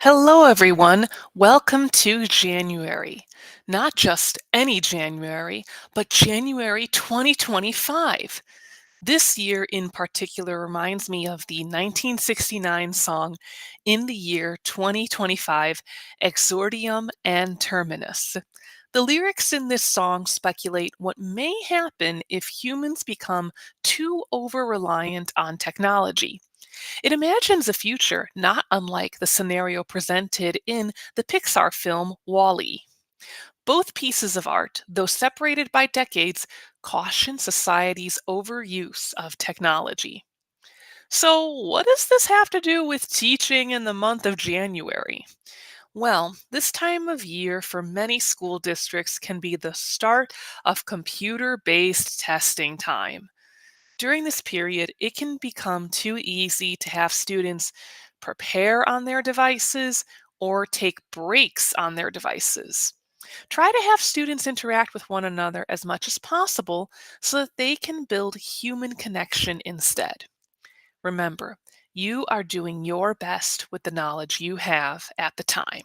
Hello, everyone. Welcome to January. Not just any January, but January 2025. This year in particular reminds me of the 1969 song In the Year 2025, Exordium and Terminus. The lyrics in this song speculate what may happen if humans become too over reliant on technology. It imagines a future not unlike the scenario presented in the Pixar film Wall-E. Both pieces of art, though separated by decades, caution society's overuse of technology. So, what does this have to do with teaching in the month of January? Well, this time of year for many school districts can be the start of computer based testing time. During this period, it can become too easy to have students prepare on their devices or take breaks on their devices. Try to have students interact with one another as much as possible so that they can build human connection instead. Remember, you are doing your best with the knowledge you have at the time.